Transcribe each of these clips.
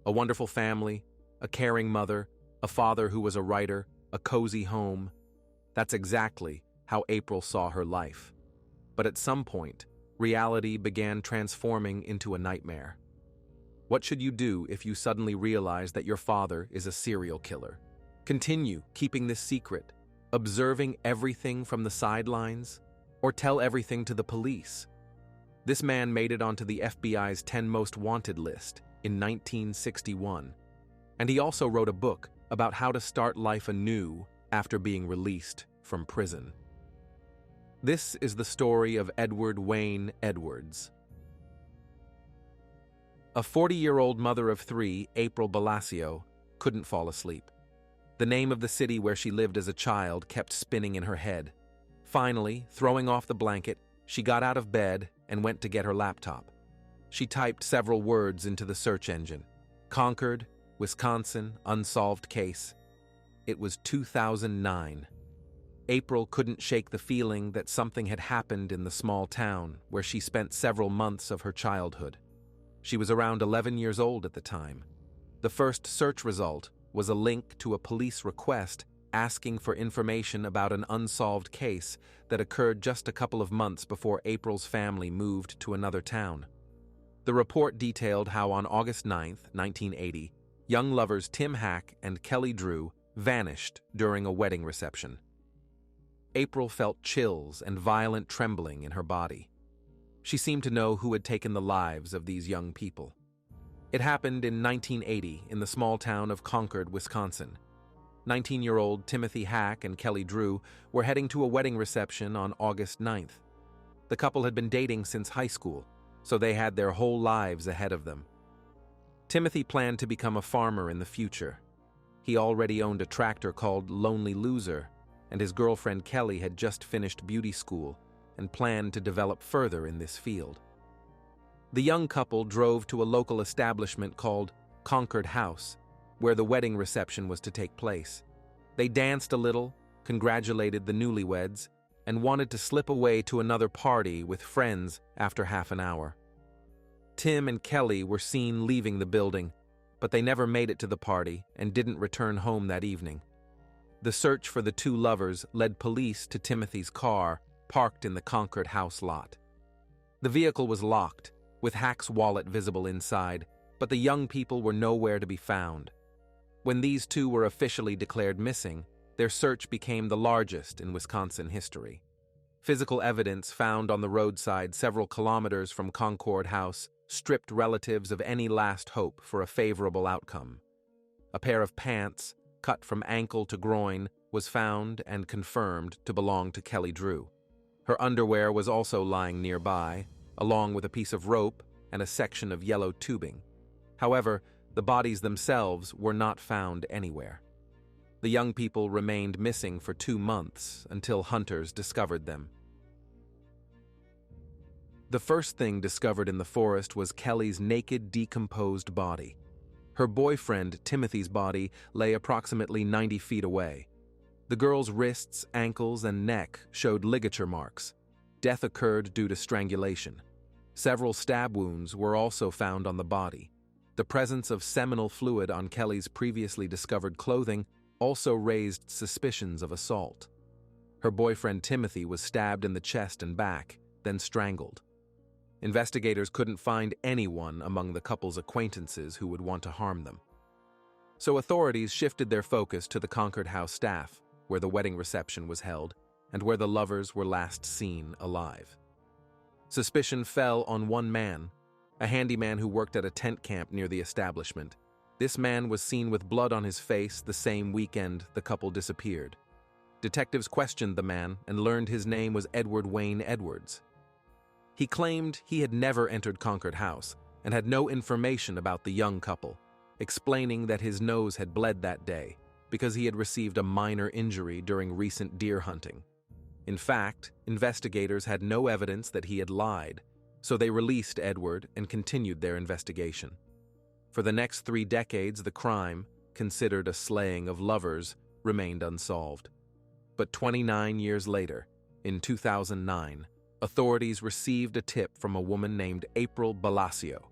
A wonderful family, a caring mother, a father who was a writer, a cozy home. That's exactly how April saw her life. But at some point, reality began transforming into a nightmare. What should you do if you suddenly realize that your father is a serial killer? Continue keeping this secret, observing everything from the sidelines, or tell everything to the police? This man made it onto the FBI's 10 Most Wanted list in 1961, and he also wrote a book about how to start life anew after being released from prison. This is the story of Edward Wayne Edwards. A 40-year-old mother of 3, April Balacio, couldn't fall asleep. The name of the city where she lived as a child kept spinning in her head. Finally, throwing off the blanket, she got out of bed and went to get her laptop. She typed several words into the search engine. Concord, Wisconsin, Unsolved Case. It was 2009. April couldn't shake the feeling that something had happened in the small town where she spent several months of her childhood. She was around 11 years old at the time. The first search result was a link to a police request asking for information about an unsolved case that occurred just a couple of months before April's family moved to another town. The report detailed how on August 9, 1980, young lovers Tim Hack and Kelly Drew vanished during a wedding reception. April felt chills and violent trembling in her body. She seemed to know who had taken the lives of these young people. It happened in 1980 in the small town of Concord, Wisconsin. 19-year-old Timothy Hack and Kelly Drew were heading to a wedding reception on August 9th. The couple had been dating since high school, so they had their whole lives ahead of them. Timothy planned to become a farmer in the future. He already owned a tractor called Lonely Loser, and his girlfriend Kelly had just finished beauty school and planned to develop further in this field. The young couple drove to a local establishment called Concord House, where the wedding reception was to take place. They danced a little, congratulated the newlyweds, and wanted to slip away to another party with friends after half an hour. Tim and Kelly were seen leaving the building, but they never made it to the party and didn't return home that evening. The search for the two lovers led police to Timothy's car, parked in the Concord House lot. The vehicle was locked, with Hack's wallet visible inside, but the young people were nowhere to be found. When these two were officially declared missing, their search became the largest in Wisconsin history. Physical evidence found on the roadside several kilometers from Concord House stripped relatives of any last hope for a favorable outcome. A pair of pants, cut from ankle to groin, was found and confirmed to belong to Kelly Drew. Her underwear was also lying nearby, along with a piece of rope and a section of yellow tubing. However, the bodies themselves were not found anywhere. The young people remained missing for 2 months until hunters discovered them. The first thing discovered in the forest was Kelly's naked, decomposed body. Her boyfriend, Timothy's body, lay approximately 90 feet away. The girl's wrists, ankles, and neck showed ligature marks. Death occurred due to strangulation. Several stab wounds were also found on the body. The presence of seminal fluid on Kelly's previously discovered clothing also raised suspicions of assault. Her boyfriend Timothy was stabbed in the chest and back, then strangled. Investigators couldn't find anyone among the couple's acquaintances who would want to harm them. So authorities shifted their focus to the Concord House staff, where the wedding reception was held, and where the lovers were last seen alive. Suspicion fell on one man, a handyman who worked at a tent camp near the establishment. This man was seen with blood on his face the same weekend the couple disappeared. Detectives questioned the man and learned his name was Edward Wayne Edwards. He claimed he had never entered Concord House and had no information about the young couple, explaining that his nose had bled that day because he had received a minor injury during recent deer hunting. In fact, investigators had no evidence that he had lied, so they released Edward and continued their investigation. For the next 3 decades, the crime, considered a slaying of lovers, remained unsolved. But 29 years later, in 2009, authorities received a tip from a woman named April Balacio,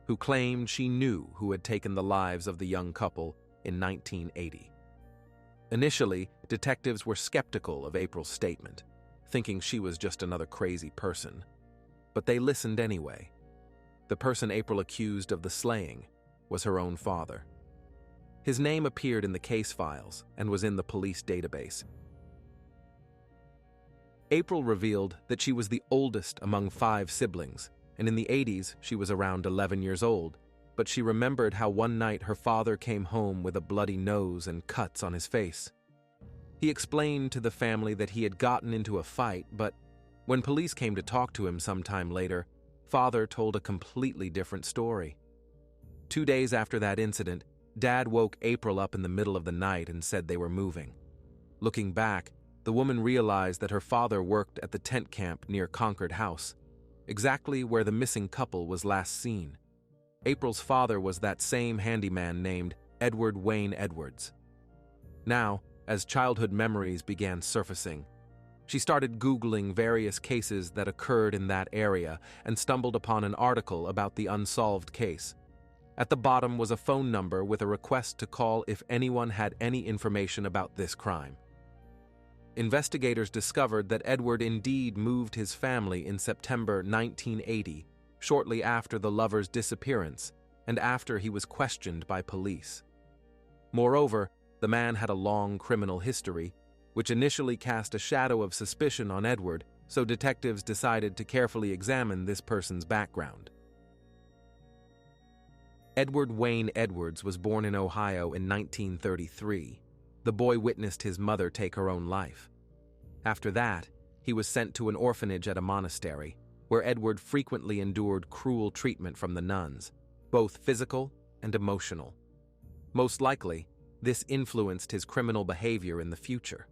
who claimed she knew who had taken the lives of the young couple in 1980. Initially, detectives were skeptical of April's statement, thinking she was just another crazy person. But they listened anyway. The person April accused of the slaying was her own father. His name appeared in the case files and was in the police database. April revealed that she was the oldest among 5 siblings, and in the 80s she was around 11 years old, but she remembered how one night her father came home with a bloody nose and cuts on his face. He explained to the family that he had gotten into a fight, but when police came to talk to him sometime later, Father told a completely different story. 2 days after that incident, Dad woke April up in the middle of the night and said they were moving. Looking back, the woman realized that her father worked at the tent camp near Concord House, exactly where the missing couple was last seen. April's father was that same handyman named Edward Wayne Edwards. Now, as childhood memories began surfacing, she started Googling various cases that occurred in that area and stumbled upon an article about the Unsolved Case. At the bottom was a phone number with a request to call if anyone had any information about this crime. Investigators discovered that Edward indeed moved his family in September 1980, shortly after the lover's disappearance and after he was questioned by police. Moreover, the man had a long criminal history, which initially cast a shadow of suspicion on Edward, so detectives decided to carefully examine this person's background. Edward Wayne Edwards was born in Ohio in 1933. The boy witnessed his mother take her own life. After that, he was sent to an orphanage at a monastery, where Edward frequently endured cruel treatment from the nuns, both physical and emotional. Most likely, this influenced his criminal behavior in the future.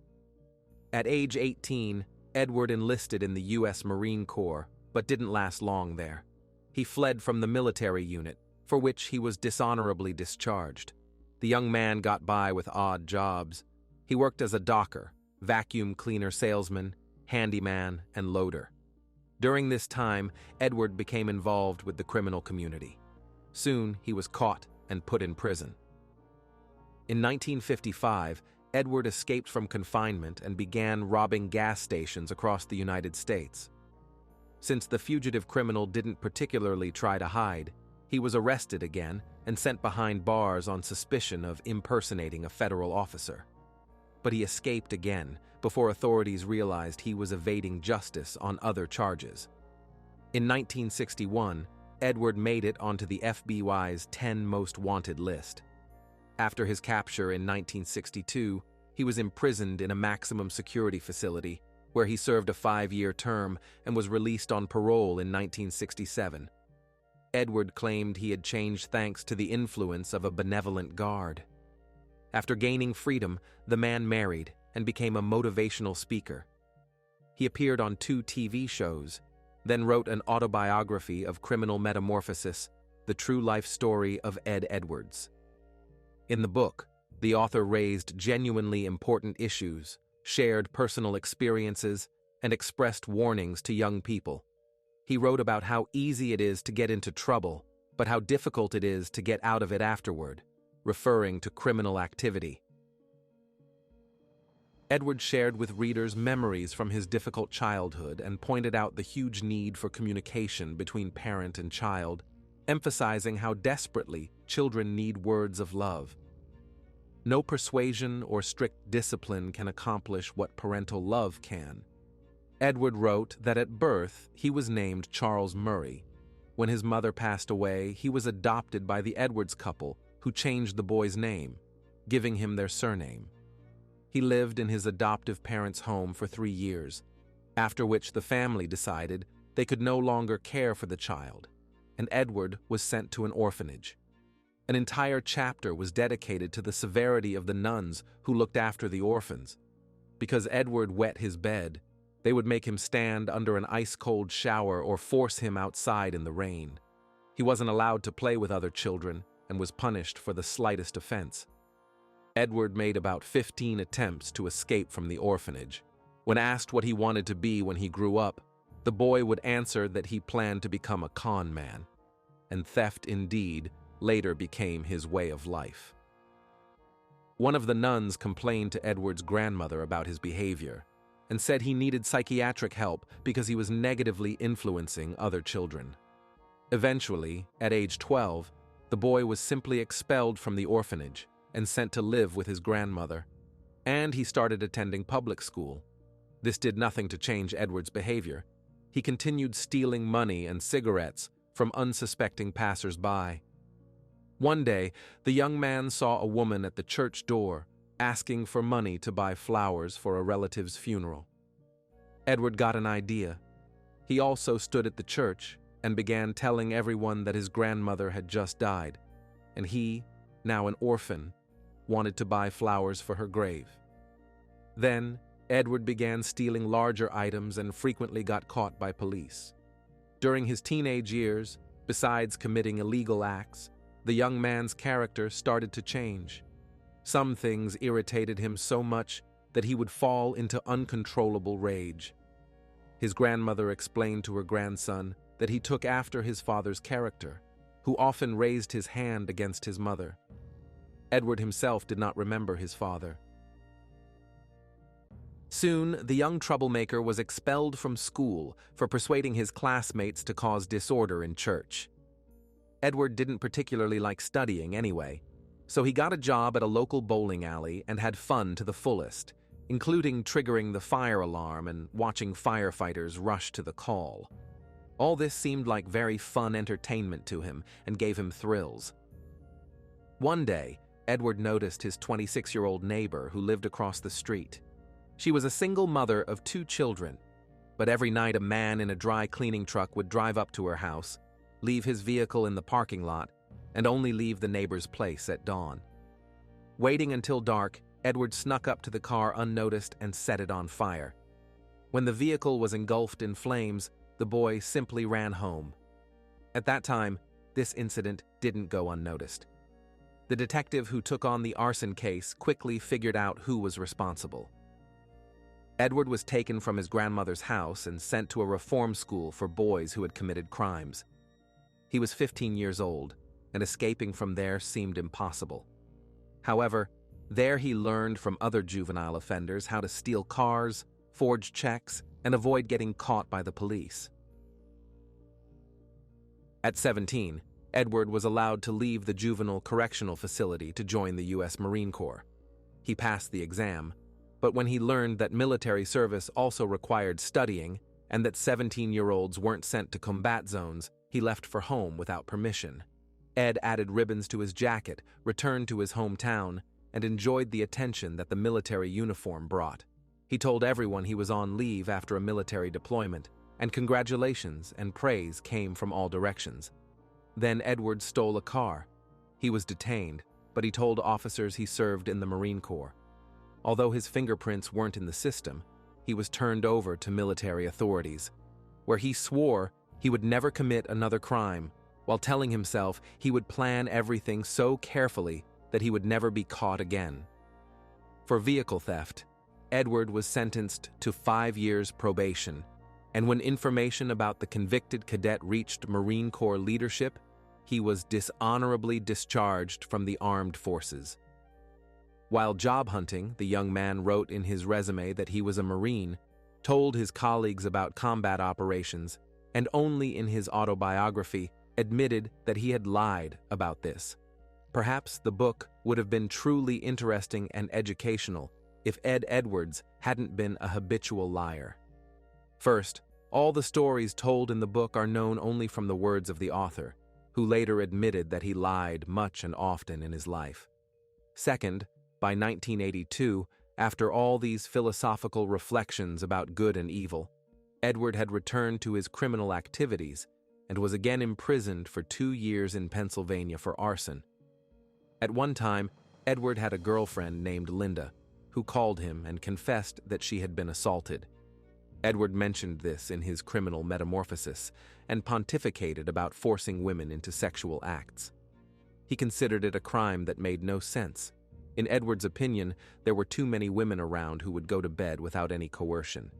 At age 18, Edward enlisted in the U.S. Marine Corps, but didn't last long there. He fled from the military unit, for which he was dishonorably discharged. The young man got by with odd jobs. He worked as a docker, vacuum cleaner salesman, handyman, and loader. During this time, Edward became involved with the criminal community. Soon, he was caught and put in prison. In 1955, Edward escaped from confinement and began robbing gas stations across the United States. Since the fugitive criminal didn't particularly try to hide, he was arrested again and sent behind bars on suspicion of impersonating a federal officer. But he escaped again before authorities realized he was evading justice on other charges. In 1961, Edward made it onto the FBI's 10 most wanted list. After his capture in 1962, he was imprisoned in a maximum security facility where he served a 5-year term and was released on parole in 1967. Edward claimed he had changed thanks to the influence of a benevolent guard. After gaining freedom, the man married and became a motivational speaker. He appeared on 2 TV shows, then wrote an autobiography of criminal metamorphosis, The True Life Story of Ed Edwards. In the book, the author raised genuinely important issues, shared personal experiences, and expressed warnings to young people. He wrote about how easy it is to get into trouble, but how difficult it is to get out of it afterward, referring to criminal activity. Edward shared with readers memories from his difficult childhood and pointed out the huge need for communication between parent and child, emphasizing how desperately children need words of love. No persuasion or strict discipline can accomplish what parental love can. Edward wrote that at birth he was named Charles Murray. When his mother passed away, he was adopted by the Edwards couple, who changed the boy's name, giving him their surname. He lived in his adoptive parents' home for 3 years, after which the family decided they could no longer care for the child, and Edward was sent to an orphanage. An entire chapter was dedicated to the severity of the nuns who looked after the orphans. Because Edward wet his bed, they would make him stand under an ice-cold shower or force him outside in the rain. He wasn't allowed to play with other children and was punished for the slightest offense. Edward made about 15 attempts to escape from the orphanage. When asked what he wanted to be when he grew up, the boy would answer that he planned to become a con man. and theft indeed later became his way of life. One of the nuns complained to Edward's grandmother about his behavior and said he needed psychiatric help because he was negatively influencing other children. Eventually, at age 12, the boy was simply expelled from the orphanage and sent to live with his grandmother, and he started attending public school. This did nothing to change Edward's behavior. He continued stealing money and cigarettes from unsuspecting passers-by. One day, the young man saw a woman at the church door asking for money to buy flowers for a relative's funeral. Edward got an idea. He also stood at the church and began telling everyone that his grandmother had just died, and he, now an orphan, wanted to buy flowers for her grave. Then, Edward began stealing larger items and frequently got caught by police. During his teenage years, besides committing illegal acts, the young man's character started to change. Some things irritated him so much that he would fall into uncontrollable rage. His grandmother explained to her grandson that he took after his father's character, who often raised his hand against his mother. Edward himself did not remember his father. Soon, the young troublemaker was expelled from school for persuading his classmates to cause disorder in church. Edward didn't particularly like studying anyway, so he got a job at a local bowling alley and had fun to the fullest, including triggering the fire alarm and watching firefighters rush to the call. All this seemed like very fun entertainment to him and gave him thrills. One day, Edward noticed his 26-year-old neighbor who lived across the street. She was a single mother of 2 children, but every night a man in a dry cleaning truck would drive up to her house, leave his vehicle in the parking lot, and only leave the neighbor's place at dawn. Waiting until dark, Edward snuck up to the car unnoticed and set it on fire. When the vehicle was engulfed in flames, the boy simply ran home. At that time, this incident didn't go unnoticed. The detective who took on the arson case quickly figured out who was responsible. Edward was taken from his grandmother's house and sent to a reform school for boys who had committed crimes. He was 15 years old, and escaping from there seemed impossible. However, there he learned from other juvenile offenders how to steal cars, forge checks, and avoid getting caught by the police. At 17, Edward was allowed to leave the juvenile correctional facility to join the U.S. Marine Corps. He passed the exam, but when he learned that military service also required studying and that 17-year-olds weren't sent to combat zones, he left for home without permission. Ed added ribbons to his jacket, returned to his hometown, and enjoyed the attention that the military uniform brought. He told everyone he was on leave after a military deployment, and congratulations and praise came from all directions. Then Edward stole a car. He was detained, but he told officers he served in the Marine Corps. Although his fingerprints weren't in the system, he was turned over to military authorities, where he swore he would never commit another crime, while telling himself he would plan everything so carefully that he would never be caught again. For vehicle theft, Edward was sentenced to 5 years probation, and when information about the convicted cadet reached Marine Corps leadership, he was dishonorably discharged from the armed forces. While job hunting, the young man wrote in his resume that he was a Marine, told his colleagues about combat operations, and only in his autobiography admitted that he had lied about this. Perhaps the book would have been truly interesting and educational if Ed Edwards hadn't been a habitual liar. First, all the stories told in the book are known only from the words of the author, who later admitted that he lied much and often in his life. Second, by 1982, after all these philosophical reflections about good and evil, Edward had returned to his criminal activities and was again imprisoned for 2 years in Pennsylvania for arson. At one time, Edward had a girlfriend named Linda, who called him and confessed that she had been assaulted. Edward mentioned this in his criminal metamorphosis and pontificated about forcing women into sexual acts. He considered it a crime that made no sense. In Edward's opinion, there were too many women around who would go to bed without any coercion.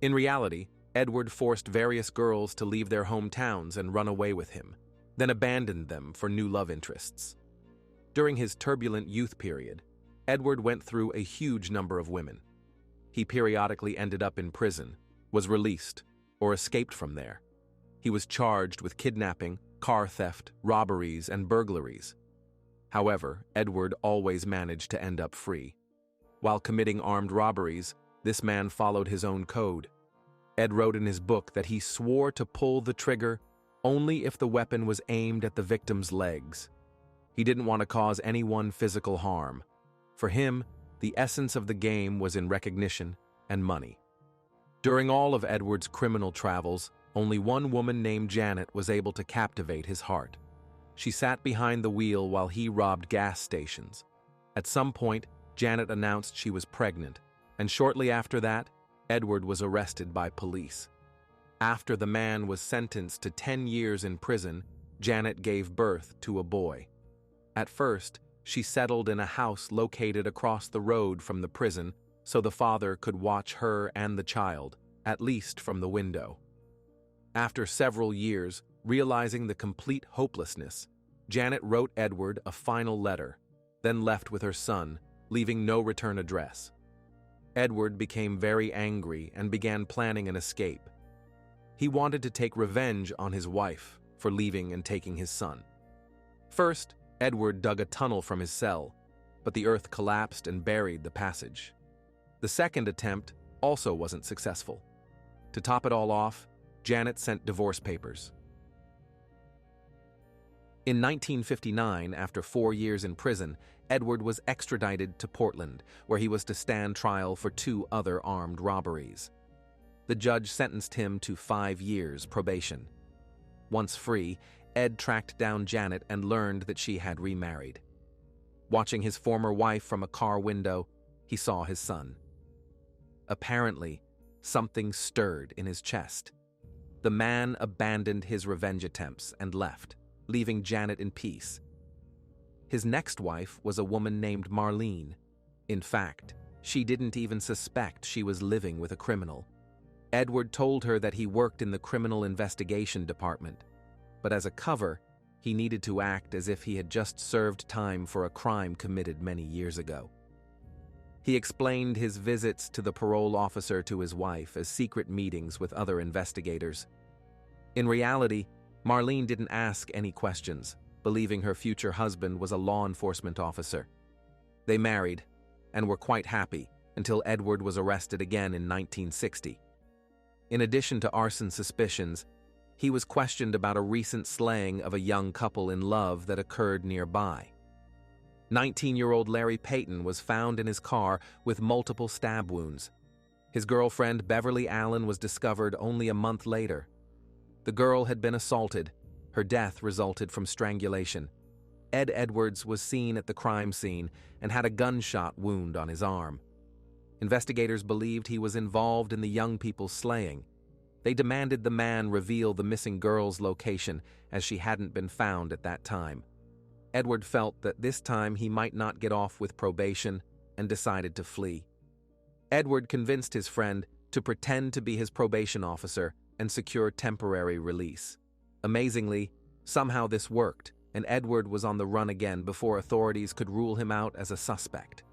In reality, Edward forced various girls to leave their hometowns and run away with him, then abandoned them for new love interests. During his turbulent youth period, Edward went through a huge number of women. He periodically ended up in prison, was released, or escaped from there. He was charged with kidnapping, car theft, robberies, and burglaries. However, Edward always managed to end up free. While committing armed robberies, this man followed his own code. Ed wrote in his book that he swore to pull the trigger only if the weapon was aimed at the victim's legs. He didn't want to cause anyone physical harm. For him, the essence of the game was in recognition and money. During all of Edward's criminal travels, only one woman named Janet was able to captivate his heart. She sat behind the wheel while he robbed gas stations. At some point, Janet announced she was pregnant, and shortly after that, Edward was arrested by police. After the man was sentenced to 10 years in prison, Janet gave birth to a boy. At first, she settled in a house located across the road from the prison so the father could watch her and the child, at least from the window. After several years, realizing the complete hopelessness, Janet wrote Edward a final letter, then left with her son, leaving no return address. Edward became very angry and began planning an escape. He wanted to take revenge on his wife for leaving and taking his son. First, Edward dug a tunnel from his cell, but the earth collapsed and buried the passage. The second attempt also wasn't successful. To top it all off, Janet sent divorce papers. In 1959, after 4 years in prison, Edward was extradited to Portland, where he was to stand trial for 2 other armed robberies. The judge sentenced him to 5 years probation. Once free, Ed tracked down Janet and learned that she had remarried. Watching his former wife from a car window, he saw his son. Apparently, something stirred in his chest. The man abandoned his revenge attempts and left, leaving Janet in peace. His next wife was a woman named Marlene. In fact, she didn't even suspect she was living with a criminal. Edward told her that he worked in the criminal investigation department, but as a cover, he needed to act as if he had just served time for a crime committed many years ago. He explained his visits to the parole officer to his wife as secret meetings with other investigators. In reality, Marlene didn't ask any questions, believing her future husband was a law enforcement officer. They married and were quite happy until Edward was arrested again in 1960. In addition to arson suspicions, he was questioned about a recent slaying of a young couple in love that occurred nearby. 19-year-old Larry Payton was found in his car with multiple stab wounds. His girlfriend, Beverly Allen, was discovered only a month later. The girl had been assaulted. Her death resulted from strangulation. Ed Edwards was seen at the crime scene and had a gunshot wound on his arm. Investigators believed he was involved in the young people's slaying. They demanded the man reveal the missing girl's location, as she hadn't been found at that time. Edward felt that this time he might not get off with probation and decided to flee. Edward convinced his friend to pretend to be his probation officer and secure temporary release. Amazingly, somehow this worked, and Edward was on the run again before authorities could rule him out as a suspect.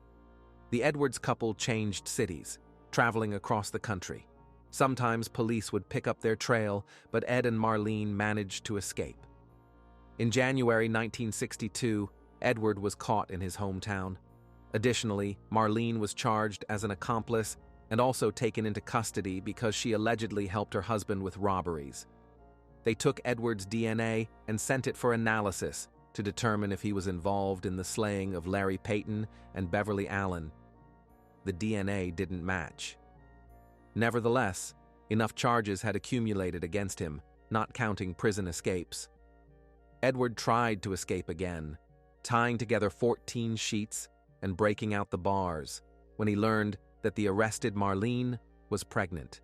The Edwards couple changed cities, traveling across the country. Sometimes police would pick up their trail, but Ed and Marlene managed to escape. In January 1962, Edward was caught in his hometown. Additionally, Marlene was charged as an accomplice and also taken into custody because she allegedly helped her husband with robberies. They took Edward's DNA and sent it for analysis to determine if he was involved in the slaying of Larry Payton and Beverly Allen. The DNA didn't match. Nevertheless, enough charges had accumulated against him, not counting prison escapes. Edward tried to escape again, tying together 14 sheets and breaking out the bars, when he learned that the arrested Marlene was pregnant.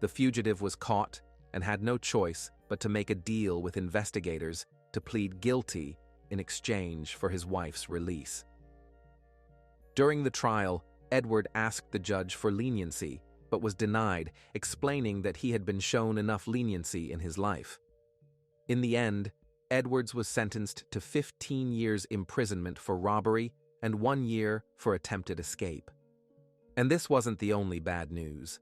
The fugitive was caught and had no choice but to make a deal with investigators to plead guilty in exchange for his wife's release. During the trial, Edward asked the judge for leniency, but was denied, explaining that he had been shown enough leniency in his life. In the end, Edwards was sentenced to 15 years imprisonment for robbery and 1 year for attempted escape. And this wasn't the only bad news.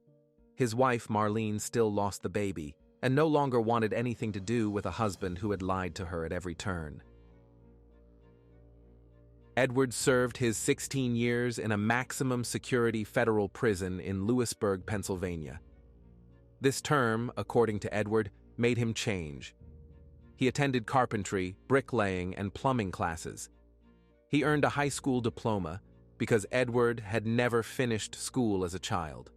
His wife, Marlene, still lost the baby and no longer wanted anything to do with a husband who had lied to her at every turn. Edwards served his 16 years in a maximum security federal prison in Lewisburg, Pennsylvania. This term, according to Edward, made him change. He attended carpentry, bricklaying, and plumbing classes. He earned a high school diploma because Edward had never finished school as a child.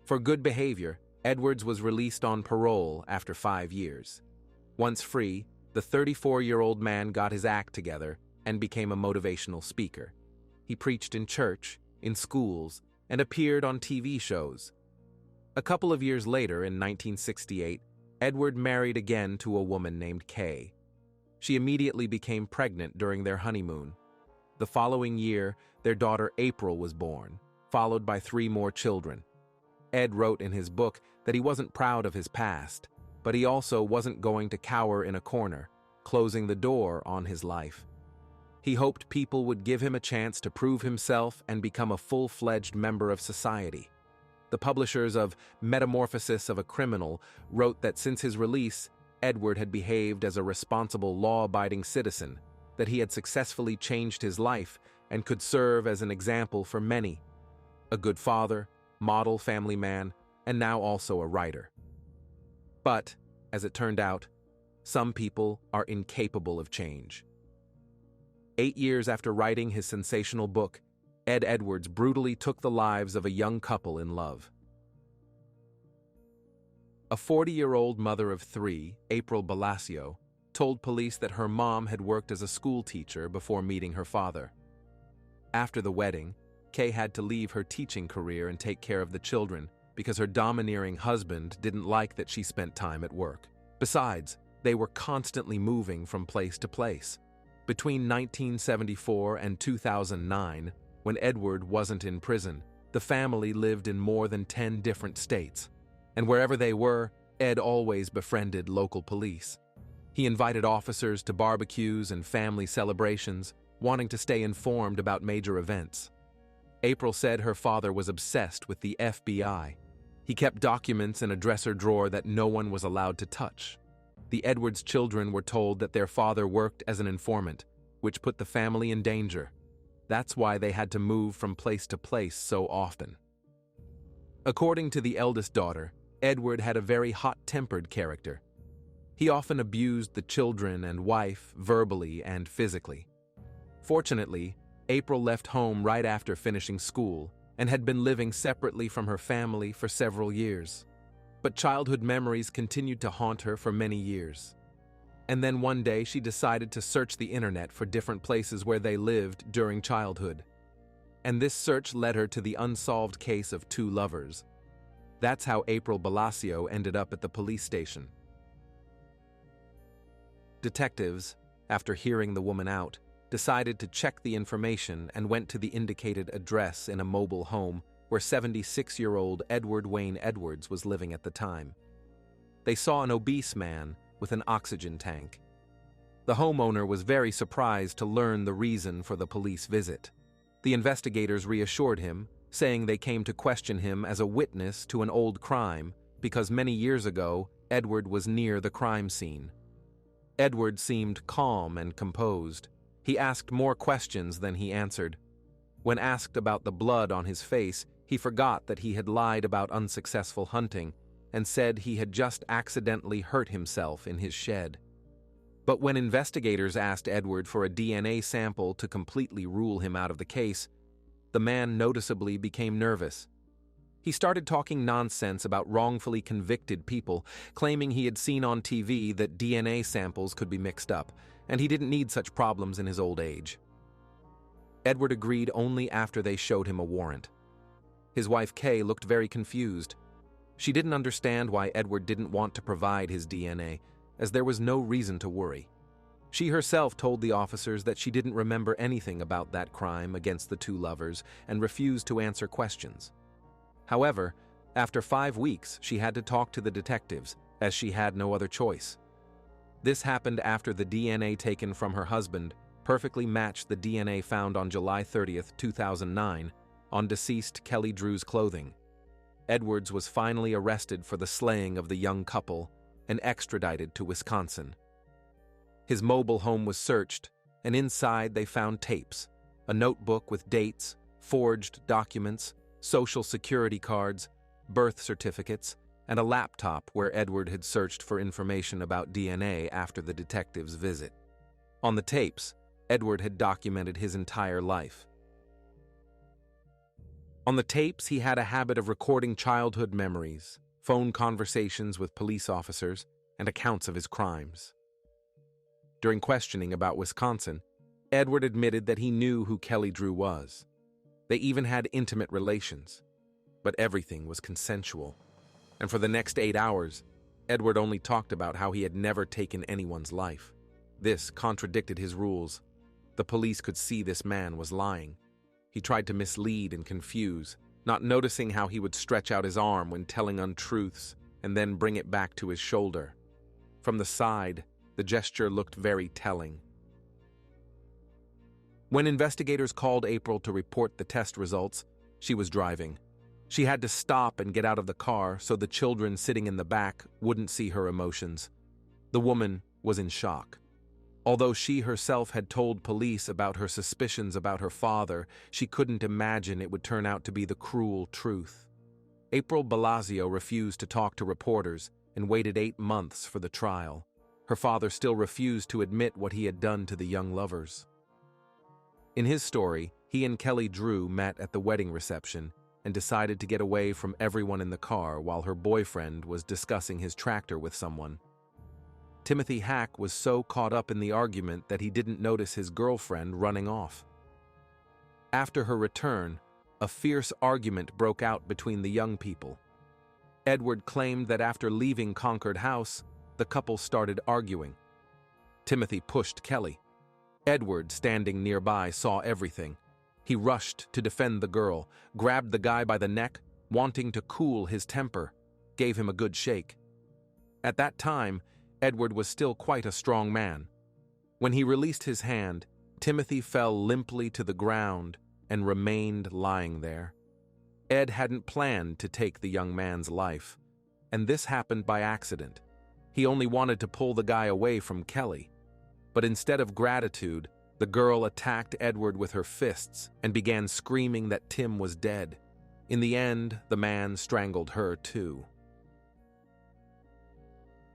For good behavior, Edwards was released on parole after 5 years. Once free, the 34-year-old man got his act together and became a motivational speaker. He preached in church, in schools, and appeared on TV shows. A couple of years later, in 1968, Edward married again to a woman named Kay. She immediately became pregnant during their honeymoon. The following year, their daughter April was born, followed by 3 more children. Ed wrote in his book that he wasn't proud of his past, but he also wasn't going to cower in a corner, closing the door on his life. He hoped people would give him a chance to prove himself and become a full-fledged member of society. The publishers of Metamorphosis of a Criminal wrote that since his release, Edward had behaved as a responsible, law-abiding citizen, that he had successfully changed his life and could serve as an example for many. A good father, model family man, and now also a writer. But, as it turned out, some people are incapable of change. 8 years after writing his sensational book, Ed Edwards brutally took the lives of a young couple in love. A 40-year-old mother of 3, April Balacio, told police that her mom had worked as a school teacher before meeting her father. After the wedding, Kay had to leave her teaching career and take care of the children because her domineering husband didn't like that she spent time at work. Besides, they were constantly moving from place to place. Between 1974 and 2009, when Edward wasn't in prison, the family lived in more than 10 different states. And wherever they were, Ed always befriended local police. He invited officers to barbecues and family celebrations, wanting to stay informed about major events. April said her father was obsessed with the FBI. He kept documents in a dresser drawer that no one was allowed to touch. The Edwards children were told that their father worked as an informant, which put the family in danger. That's why they had to move from place to place so often. According to the eldest daughter, Edward had a very hot-tempered character. He often abused the children and wife verbally and physically. Fortunately, April left home right after finishing school and had been living separately from her family for several years. But childhood memories continued to haunt her for many years. And then one day she decided to search the internet for different places where they lived during childhood. And this search led her to the unsolved case of 2 lovers. That's how April Balacio ended up at the police station. Detectives, after hearing the woman out, decided to check the information and went to the indicated address in a mobile home where 76-year-old Edward Wayne Edwards was living at the time. They saw an obese man with an oxygen tank. The homeowner was very surprised to learn the reason for the police visit. The investigators reassured him, saying they came to question him as a witness to an old crime because many years ago, Edward was near the crime scene. Edward seemed calm and composed. He asked more questions than he answered. When asked about the blood on his face, he forgot that he had lied about unsuccessful hunting and said he had just accidentally hurt himself in his shed. But when investigators asked Edward for a DNA sample to completely rule him out of the case, the man noticeably became nervous. He started talking nonsense about wrongfully convicted people, claiming he had seen on TV that DNA samples could be mixed up, and he didn't need such problems in his old age. Edward agreed only after they showed him a warrant. His wife Kay looked very confused. She didn't understand why Edward didn't want to provide his DNA, as there was no reason to worry. She herself told the officers that she didn't remember anything about that crime against the 2 lovers and refused to answer questions. However, After 5 weeks, she had to talk to the detectives, as she had no other choice. This happened after the DNA taken from her husband perfectly matched the DNA found on July 30th, 2009, on deceased Kelly Drew's clothing. Edwards was finally arrested for the slaying of the young couple and extradited to Wisconsin. His mobile home was searched, and inside they found tapes, a notebook with dates, forged documents, social security cards, birth certificates, and a laptop where Edward had searched for information about DNA after the detective's visit. On the tapes, Edward had documented his entire life. On the tapes, he had a habit of recording childhood memories, phone conversations with police officers, and accounts of his crimes. During questioning about Wisconsin, Edward admitted that he knew who Kelly Drew was. They even had intimate relations, but everything was consensual. And for the next 8 hours, Edward only talked about how he had never taken anyone's life. This contradicted his rules. The police could see this man was lying. He tried to mislead and confuse, not noticing how he would stretch out his arm when telling untruths and then bring it back to his shoulder. From the side, the gesture looked very telling. When investigators called April to report the test results, she was driving. She had to stop and get out of the car so the children sitting in the back wouldn't see her emotions. The woman was in shock. Although she herself had told police about her suspicions about her father, she couldn't imagine it would turn out to be the cruel truth. April Blasio refused to talk to reporters and waited 8 months for the trial. Her father still refused to admit what he had done to the young lovers. In his story, he and Kelly Drew met at the wedding reception and decided to get away from everyone in the car while her boyfriend was discussing his tractor with someone. Timothy Hack was so caught up in the argument that he didn't notice his girlfriend running off. After her return, a fierce argument broke out between the young people. Edward claimed that after leaving Concord House, the couple started arguing. Timothy pushed Kelly. Edward, standing nearby, saw everything. He rushed to defend the girl, grabbed the guy by the neck, wanting to cool his temper, gave him a good shake. At that time, Edward was still quite a strong man. When he released his hand, Timothy fell limply to the ground and remained lying there. Ed hadn't planned to take the young man's life, and this happened by accident. He only wanted to pull the guy away from Kelly. But instead of gratitude, the girl attacked Edward with her fists and began screaming that Tim was dead. In the end, the man strangled her too.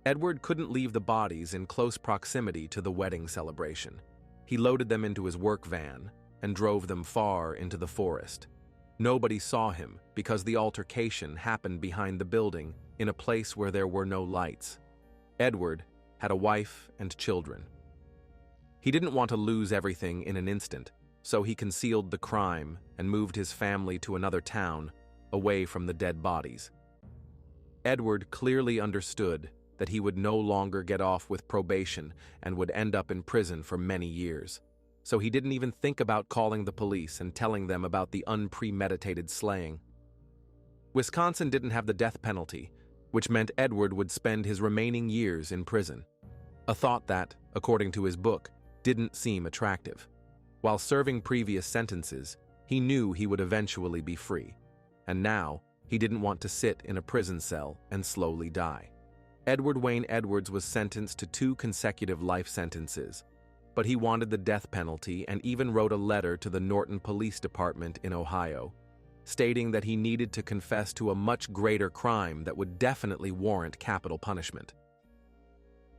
Edward couldn't leave the bodies in close proximity to the wedding celebration. He loaded them into his work van and drove them far into the forest. Nobody saw him because the altercation happened behind the building in a place where there were no lights. Edward had a wife and children. He didn't want to lose everything in an instant, so he concealed the crime and moved his family to another town, away from the dead bodies. Edward clearly understood that he would no longer get off with probation and would end up in prison for many years, so he didn't even think about calling the police and telling them about the unpremeditated slaying. Wisconsin didn't have the death penalty, which meant Edward would spend his remaining years in prison, a thought that, according to his book, didn't seem attractive. While serving previous sentences, he knew he would eventually be free, and now he didn't want to sit in a prison cell and slowly die. Edward Wayne Edwards was sentenced to 2 consecutive life sentences, but he wanted the death penalty and even wrote a letter to the Norton Police Department in Ohio, stating that he needed to confess to a much greater crime that would definitely warrant capital punishment.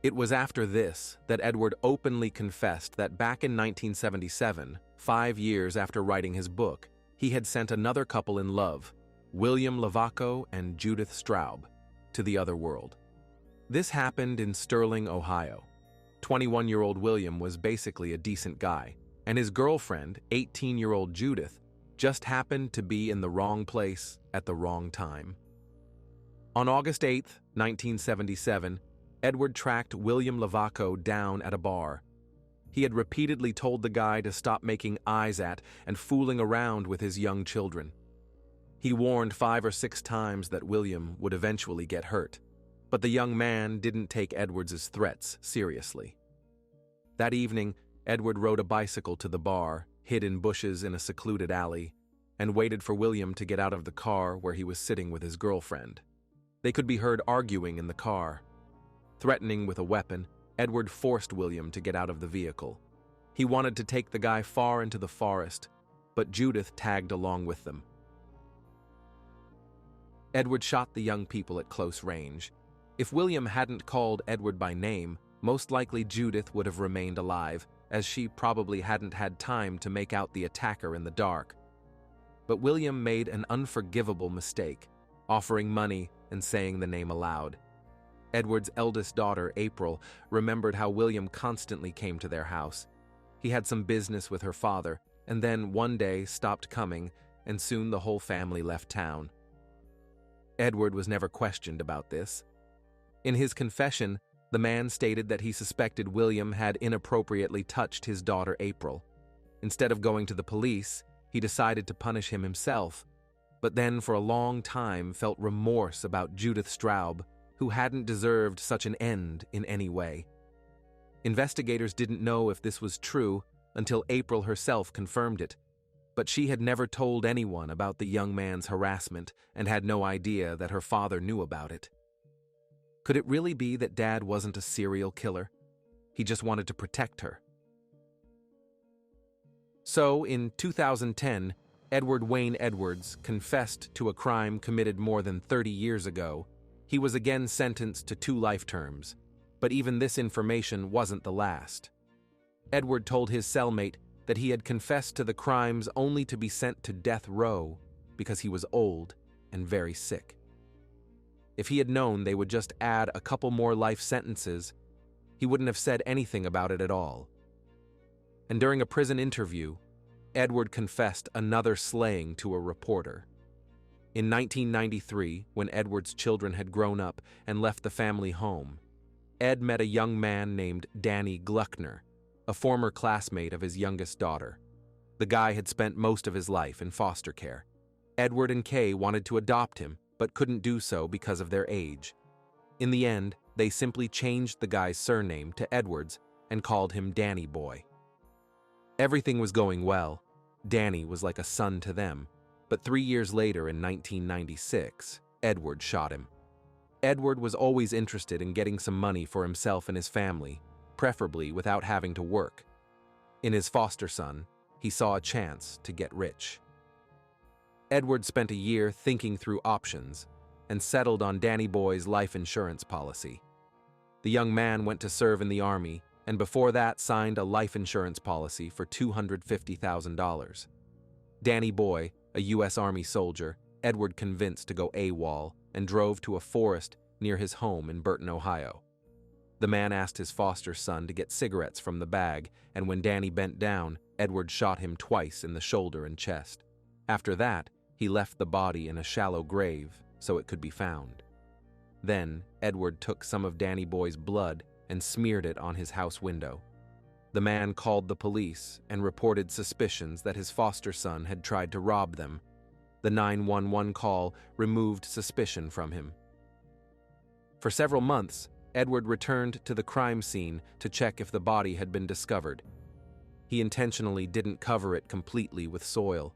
It was after this that Edward openly confessed that back in 1977, 5 years after writing his book, he had sent another couple in love, William Lavaco and Judith Straub, to the other world. This happened in Sterling, Ohio. 21-year-old William was basically a decent guy, and his girlfriend, 18-year-old Judith, just happened to be in the wrong place at the wrong time. On August 8, 1977, Edward tracked William Lavaco down at a bar. He had repeatedly told the guy to stop making eyes at and fooling around with his young children. He warned 5 or 6 times that William would eventually get hurt, but the young man didn't take Edwards's threats seriously. That evening, Edward rode a bicycle to the bar, hid in bushes in a secluded alley, and waited for William to get out of the car where he was sitting with his girlfriend. They could be heard arguing in the car. Threatening with a weapon, Edward forced William to get out of the vehicle. He wanted to take the guy far into the forest, but Judith tagged along with them. Edward shot the young people at close range. If William hadn't called Edward by name, most likely Judith would have remained alive, as she probably hadn't had time to make out the attacker in the dark. But William made an unforgivable mistake, offering money and saying the name aloud. Edward's eldest daughter, April, remembered how William constantly came to their house. He had some business with her father, and then one day stopped coming, and soon the whole family left town. Edward was never questioned about this. In his confession, the man stated that he suspected William had inappropriately touched his daughter April. Instead of going to the police, he decided to punish him himself, but then for a long time felt remorse about Judith Straub, who hadn't deserved such an end in any way. Investigators didn't know if this was true until April herself confirmed it, but she had never told anyone about the young man's harassment and had no idea that her father knew about it. Could it really be that Dad wasn't a serial killer? He just wanted to protect her. So, in 2010, Edward Wayne Edwards confessed to a crime committed more than 30 years ago. He was again sentenced to 2 life terms, but even this information wasn't the last. Edward told his cellmate that he had confessed to the crimes only to be sent to death row because he was old and very sick. If he had known they would just add a couple more life sentences, he wouldn't have said anything about it at all. And during a prison interview, Edward confessed another slaying to a reporter. In 1993, when Edward's children had grown up and left the family home, Ed met a young man named Danny Gluckner, a former classmate of his youngest daughter. The guy had spent most of his life in foster care. Edward and Kay wanted to adopt him, but couldn't do so because of their age. In the end, they simply changed the guy's surname to Edwards and called him Danny Boy. Everything was going well. Danny was like a son to them, but 3 years later in 1996, Edward shot him. Edward was always interested in getting some money for himself and his family, preferably without having to work. In his foster son, he saw a chance to get rich. Edward spent a year thinking through options and settled on Danny Boy's life insurance policy. The young man went to serve in the Army and before that signed a life insurance policy for $250,000. Danny Boy, a U.S. Army soldier, Edward convinced to go AWOL and drove to a forest near his home in Burton, Ohio. The man asked his foster son to get cigarettes from the bag, and when Danny bent down, Edward shot him twice in the shoulder and chest. After that, he left the body in a shallow grave so it could be found. Then, Edward took some of Danny Boy's blood and smeared it on his house window. The man called the police and reported suspicions that his foster son had tried to rob them. The 911 call removed suspicion from him. For several months, Edward returned to the crime scene to check if the body had been discovered. He intentionally didn't cover it completely with soil.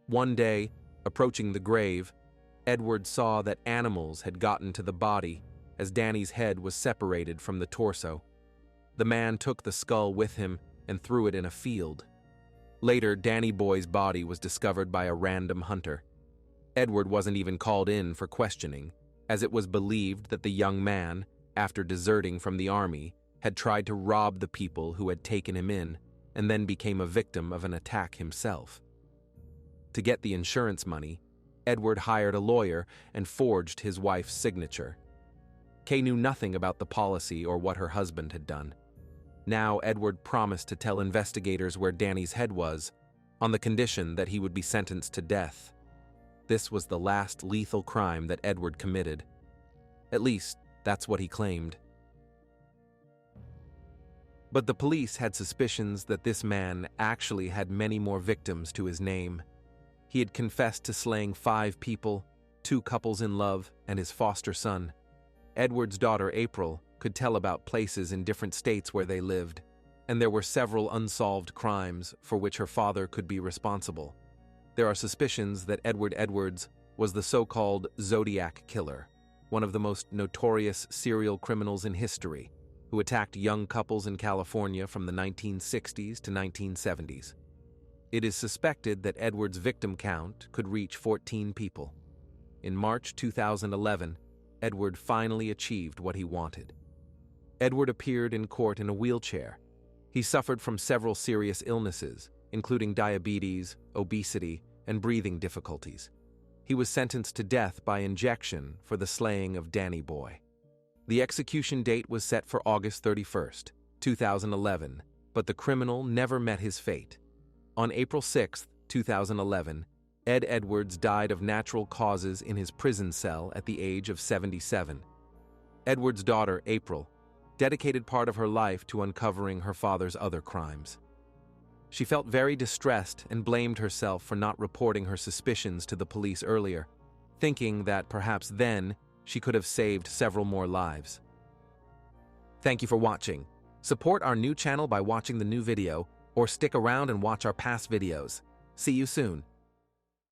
One day, approaching the grave, Edward saw that animals had gotten to the body as Danny's head was separated from the torso. The man took the skull with him and threw it in a field. Later, Danny Boy's body was discovered by a random hunter. Edward wasn't even called in for questioning, as it was believed that the young man, after deserting from the army, had tried to rob the people who had taken him in and then became a victim of an attack himself. To get the insurance money, Edward hired a lawyer and forged his wife's signature. Kay knew nothing about the policy or what her husband had done. Now Edward promised to tell investigators where Danny's head was, on the condition that he would be sentenced to death. This was the last lethal crime that Edward committed. At least, that's what he claimed. But the police had suspicions that this man actually had many more victims to his name. He had confessed to slaying 5 people, 2 couples in love, and his foster son. Edward's daughter, April, could tell about places in different states where they lived, and there were several unsolved crimes for which her father could be responsible. There are suspicions that Edward Edwards was the so-called Zodiac Killer, one of the most notorious serial criminals in history, who attacked young couples in California from the 1960s to 1970s. It is suspected that Edward's victim count could reach 14 people. In March 2011, Edward finally achieved what he wanted. Edward appeared in court in a wheelchair. He suffered from several serious illnesses, including diabetes, obesity, and breathing difficulties. He was sentenced to death by injection for the slaying of Danny Boy. The execution date was set for August 31st, 2011, but the criminal never met his fate. On April 6, 2011, Ed Edwards died of natural causes in his prison cell at the age of 77. Edward's daughter, April, dedicated part of her life to uncovering her father's other crimes. She felt very distressed and blamed herself for not reporting her suspicions to the police earlier, thinking that perhaps then she could have saved several more lives. Thank you for watching. Support our new channel by watching the new video, or stick around and watch our past videos. See you soon.